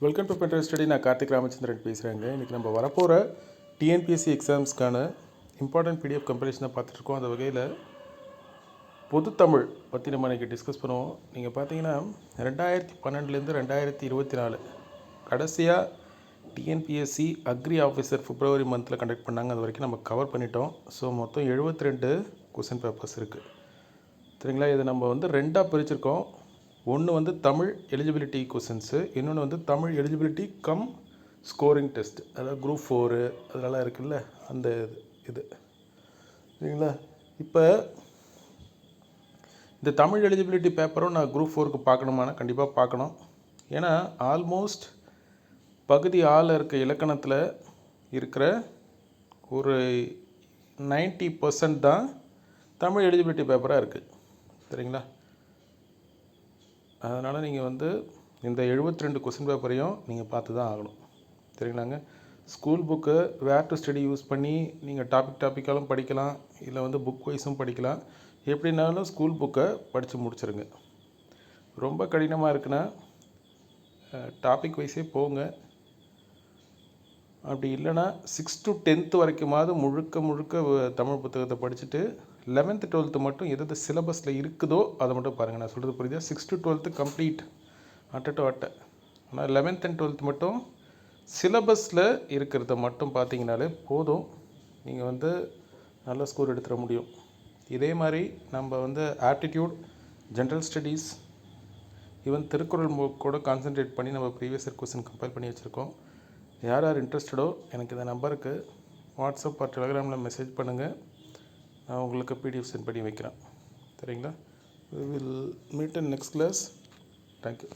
Welcome to பென்ட்ரெஸ்ட் study. நான் கார்த்திக் ராமச்சந்திரன் பேசுகிறேங்க. இன்றைக்கி நம்ம வரப்போகிற டிஎன்பிஎஸ்சி எக்ஸாம்ஸ்க்கான இம்பார்ட்டன்ட் பிடிஎஃப் கம்பெரிஷனை பார்த்துட்ருக்கோம். அந்த வகையில் பொதுத்தமிழ் பற்றி நம்ம இன்றைக்கி டிஸ்கஸ் பண்ணுவோம். நீங்கள் பார்த்தீங்கன்னா 2012 2024 கடைசியாக டிஎன்பிஎஸ்சி அக்ரி ஆஃபீஸர் பிப்ரவரி மந்தில் கண்டக்ட் பண்ணாங்க. அது வரைக்கும் நம்ம கவர் பண்ணிட்டோம். ஸோ மொத்தம் 72 கொஸ்டின் பேப்பர்ஸ் இருக்குது. சரிங்களா? இதை நம்ம ரெண்டாக பிரிச்சிருக்கோம். ஒன்று தமிழ் எலிஜிபிலிட்டி கொஸ்டின்ஸு, இன்னொன்று Tamil eligibility come scoring test, அதாவது குரூப் 4 அதெல்லாம் இருக்குல்ல, அந்த இது சரிங்களா? இப்போ இந்த தமிழ் எலிஜிபிலிட்டி பேப்பரும் நான் குரூப் 4க்கு பார்க்கணுமானா கண்டிப்பாக பார்க்கணும். ஏன்னா ஆல்மோஸ்ட் பகுதி ஆள் இருக்க இலக்கணத்தில் இருக்கிற ஒரு 90% தான் தமிழ் எலிஜிபிலிட்டி பேப்பராக இருக்குது. சரிங்களா? அதனால் நீங்கள் இந்த 72 கொஸ்டின் பேப்பரையும் நீங்கள் பார்த்து தான் ஆகணும். சரிங்களாங்க? School book where to study use பண்ணி நீங்கள் டாப்பிக்காலும் படிக்கலாம், இல்லை புக் வைஸும் படிக்கலாம். எப்படின்னாலும் ஸ்கூல் புக்கை படித்து முடிச்சிருங்க. ரொம்ப கடினமாக இருக்குன்னா டாபிக் வைஸே போங்க. அப்படி இல்லைன்னா 6 to 10th வரைக்குமாவது முழுக்க தமிழ் புத்தகத்தை படிச்சுட்டு 11th 12th மட்டும் எது சிலபஸில் இருக்குதோ அதை மட்டும் பாருங்கள். நான் சொல்கிறது புரியுதா? 6 to 12th கம்ப்ளீட் அட்டை. ஆனால் 11th and 12th மட்டும் சிலபஸில் இருக்கிறத மட்டும் பார்த்தீங்கனாலே போதும். நீங்கள் நல்ல ஸ்கோர் எடுத்துட முடியும். இதே மாதிரி நம்ம aptitude, general studies, even Thirukkural கூட கான்சன்ட்ரேட் பண்ணி நம்ம ப்ரீவியஸ் இயர் கொஸ்டின் கம்பேர் பண்ணி வச்சுருக்கோம். யார் இன்ட்ரெஸ்டடோ எனக்கு இந்த நம்பருக்கு வாட்ஸ்அப் ஆர் டெலிகிராமில் மெசேஜ் பண்ணுங்கள். நான் உங்களுக்கு பிடிஎஃப் சென்ட் பண்ணி வைக்கிறேன். சரிங்களா? We will meet in next class. Thank you.